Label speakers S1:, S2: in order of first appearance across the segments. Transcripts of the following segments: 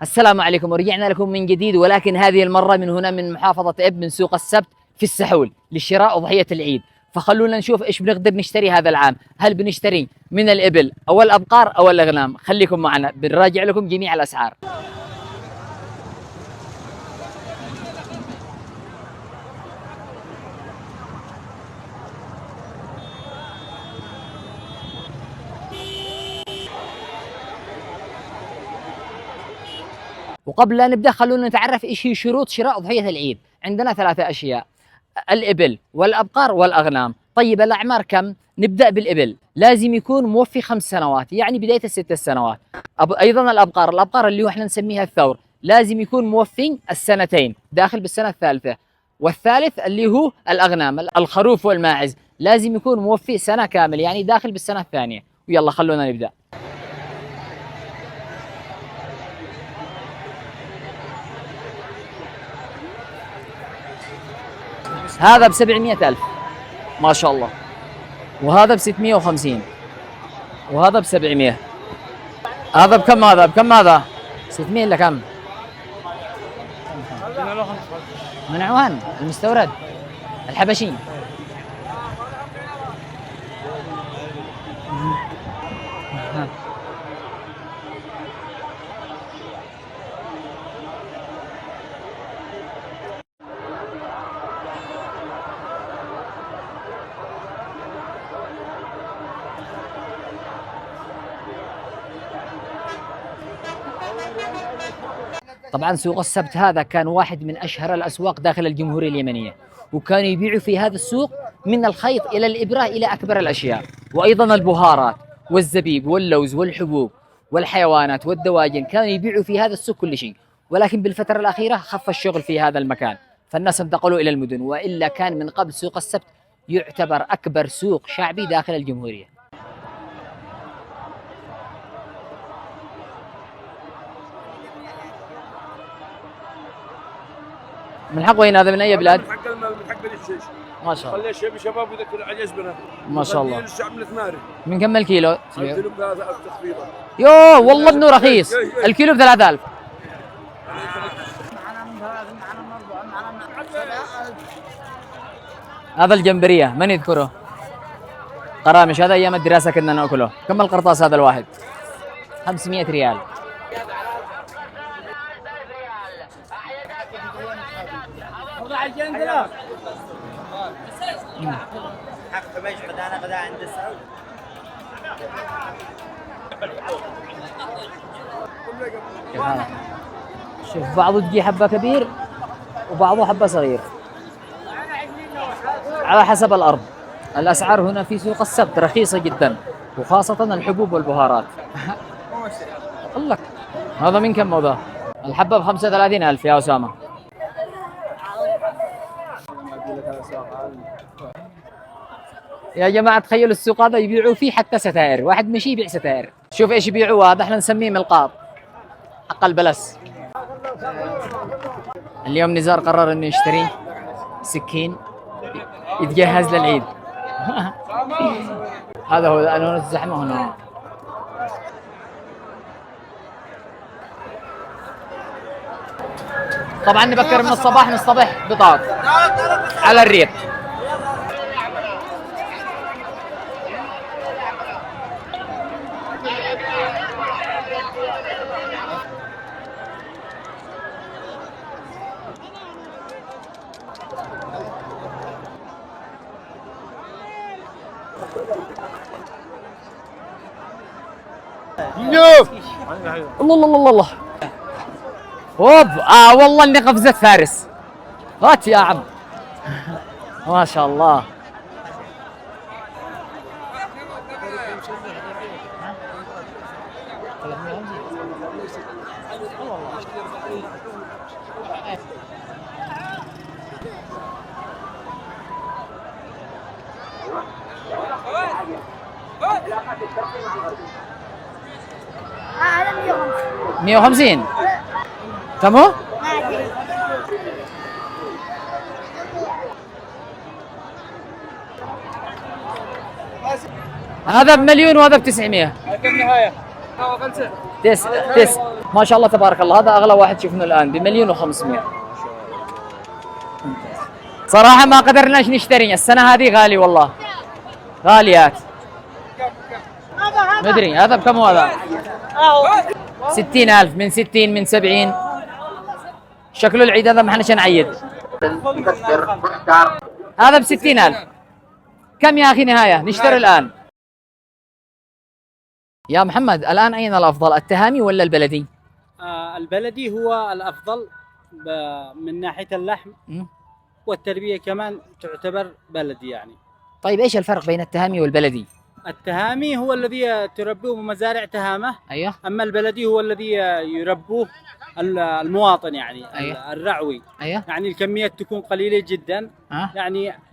S1: السلام عليكم، ورجعنا لكم من جديد، ولكن هذه المرة من هنا من محافظة إب من سوق السبت في السحول لشراء أضحية العيد. فخلونا نشوف إيش بنقدر نشتري هذا العام. هل بنشتري من الإبل أو الأبقار أو الأغنام؟ خليكم معنا بنراجع لكم جميع الأسعار. وقبل لا نبدأ خلونا نتعرف إيش هي شروط شراء أضحية العيد. عندنا ثلاثة أشياء: الإبل والأبقار والأغنام. طيب الأعمار كم؟ نبدأ بالإبل، لازم يكون موفي 5 سنوات، يعني بداية ال6 سنوات. أيضا الأبقار اللي هو احنا نسميها الثور، لازم يكون موفي السنتين، داخل بالسنة الثالثة. والثالث اللي هو الأغنام، الخروف والماعز، لازم يكون موفي سنة كامل، يعني داخل بالسنة الثانية. ويلا خلونا نبدأ. هذا ب700,000 ما شاء الله، وهذا ب650، وهذا ب700. هذا بكم؟ هذا بكم؟ هذا 600 ولا كم؟ من عوان المستورد الحبشي. طبعا سوق السبت هذا كان واحد من أشهر الأسواق داخل الجمهورية اليمنية، وكانوا يبيعوا في هذا السوق من الخيط إلى الإبرة إلى أكبر الأشياء، وأيضا البهارات والزبيب واللوز والحبوب والحيوانات والدواجن، كانوا يبيعوا في هذا السوق كل شيء. ولكن بالفترة الأخيرة خف الشغل في هذا المكان، فالناس انتقلوا إلى المدن، وإلا كان من قبل سوق السبت يعتبر أكبر سوق شعبي داخل الجمهورية. من حق وين هذا؟ من أي بلاد؟
S2: من حق المال، من حق بني الشيش.
S1: ما شاء الله.
S2: خلي الشيب شباب يذكر على جزبنا.
S1: ما شاء الله.
S2: الشعب من ثماري.
S1: من كم الكيلو؟
S2: الكيلو ب3000 تخفيضه.
S1: يوه والله انه رخيص. الكيلو ب3000. هذا الجمبرية من يذكره؟ قرامش، هذا ايام الدراسة كنا ناكله. كم القرطاس هذا الواحد؟ 500 ريال.
S3: حق مش غدا غدا عند السعود.
S1: شوف بعضه تجي حبة كبير وبعضه حبة صغير على حسب الأرض. الأسعار هنا في سوق السبت رخيصة جدا، وخاصة الحبوب والبهارات. أقول لك هذا من كم هذا؟ الحبة ب35,000 يا أسامة. يا جماعة تخيلوا السوق هذا يبيعوا فيه حتى ستائر، واحد مشي يبيع ستائر. شوف ايش يبيعوا، هذا احنا نسميه ملقاط، حق البلس. اليوم نزار قرر انه يشتري سكين يتجهز للعيد. هذا هو الآن الزحمة هنا. طبعا نبكر من الصباح نصطبح بطاط على الريق. الله الله الله الله. هوب والله اني قفزت فارس. هات يا عم. ما شاء الله.
S4: هذا
S1: 150. كم هو؟ هذا ب1,000,000 وهذا ب900.
S2: كم نهايه؟
S1: تس ما شاء الله تبارك الله. هذا اغلى واحد شفناه الان بمليون و500. صراحه ما قدرناش نشتري السنه هذه، غالي والله، غاليات. مدري هذا بكم هذا؟ 60,000، من 60، من 70. شكله العيد هذا ما احنا نعيد. هذا ب60,000. كم يا اخي نهايه؟ نشتري الان. يا محمد الان اين الافضل، التهامي ولا البلدي؟
S5: البلدي هو الأفضل من ناحية اللحم والتربية كمان تعتبر بلدي يعني.
S1: طيب ايش الفرق بين التهامي والبلدي؟
S5: التهامي هو الذي تربوه بمزارع تهامة،
S1: ايوه.
S5: أما البلدي هو الذي يربوه المواطن يعني.
S1: أيوه.
S5: الرعوي.
S1: ايوه.
S5: يعني الكميات تكون قليلة جدا.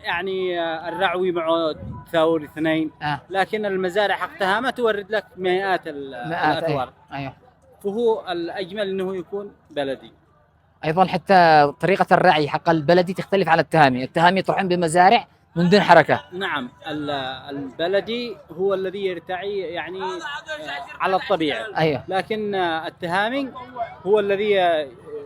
S5: يعني الرعوي معه ثور 2. لكن المزارع حق تهامة تورد لك مئات الأثوار.
S1: ايوه.
S5: فهو الأجمل أنه يكون بلدي.
S1: ايضا حتى طريقه الرعي حق البلدي تختلف عن التهامي. التهامي يطرحون بمزارع من دون حركه.
S5: نعم، البلدي هو الذي يرتعي يعني على الطبيعه.
S1: ايوه.
S5: لكن التهامي هو الذي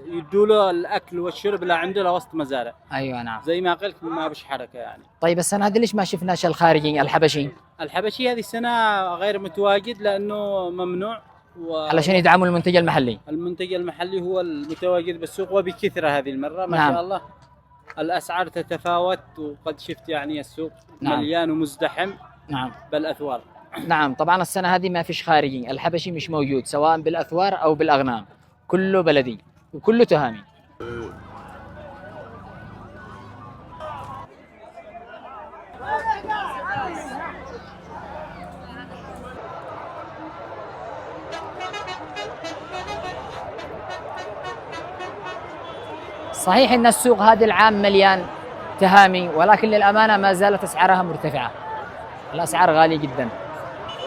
S5: يدوا له الاكل والشرب لا عنده له وسط مزارع.
S1: ايوه نعم.
S5: زي ما قلت ما بش حركه يعني.
S1: طيب السنه هذه ليش ما شفناش الخارجي الحبشي؟
S5: الحبشي هذه السنه غير متواجد لانه ممنوع.
S1: علشان يدعموا المنتج المحلي.
S5: المنتج المحلي هو المتواجد بالسوق وبكثره هذه المره ما
S1: نعم.
S5: شاء الله. الأسعار تتفاوت وقد شفت يعني السوق
S1: نعم.
S5: مليان ومزدحم.
S1: نعم.
S5: بالأثوار.
S1: نعم طبعا السنة هذه ما فيش خارجي، الحبشي مش موجود سواء بالأثوار أو بالأغنام، كله بلدي وكله تهامي. صحيح ان السوق هذا العام مليان تهامي، ولكن للامانه ما زالت اسعارها مرتفعه. الاسعار غاليه جدا،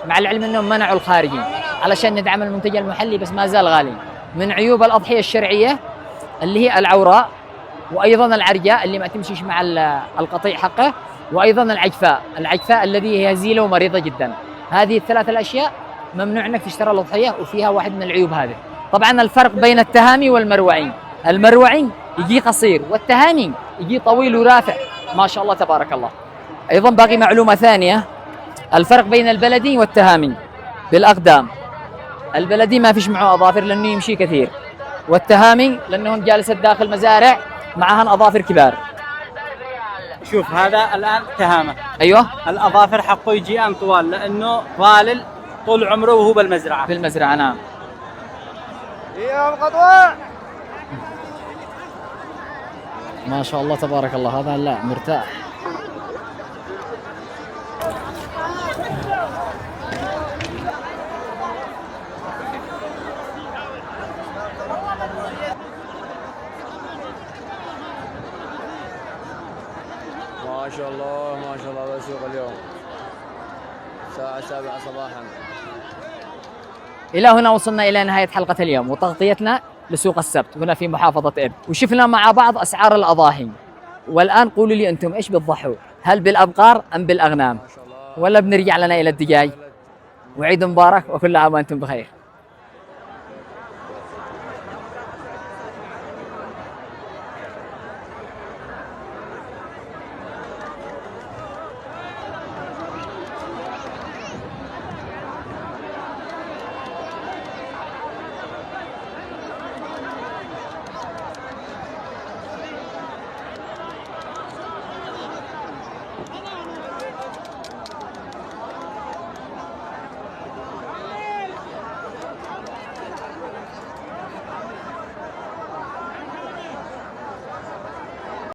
S1: مع العلم انهم منعوا الخارجي علشان ندعم المنتج المحلي، بس ما زال غالي. من عيوب الاضحيه الشرعيه اللي هي العوراء، وايضا العرجاء اللي ما تمشيش مع القطيع حقه، وايضا العجفاء الذي هي هزيله ومريضه جدا. هذه الثلاث الاشياء ممنوع انك تشتري الاضحيه، وفيها واحد من العيوب هذه. طبعا الفرق بين التهامي والمروعي، المروعي يجي قصير والتهامي يجي طويل ورافع ما شاء الله تبارك الله. ايضا باقي معلومه ثانيه، الفرق بين البلدي والتهامي بالاقدام. البلدي ما فيش معه اظافر لانه يمشي كثير، والتهامي لانه جالس داخل مزارع معهن اظافر كبار.
S5: شوف هذا الان تهامه.
S1: ايوه.
S5: الاظافر حقه يجي ان طوال لانه ظالل طول عمره وهو بالمزرعه.
S1: في المزرعه نعم.
S3: يا خطوه.
S1: ما شاء الله تبارك الله، هذا لا مرتاح.
S2: ما شاء الله ما شاء الله. هذا سوق اليوم الساعة 7 صباحا.
S1: إلى هنا وصلنا إلى نهاية حلقة اليوم وتغطيتنا لسوق السبت هنا في محافظة إب، وشفنا مع بعض أسعار الأضاحي. والآن قولوا لي أنتم إيش بتضحوا؟ هل بالأبقار أم بالأغنام؟ ولا بنرجع لنا إلى الدجاج؟ وعيد مبارك وكل عام وأنتم بخير.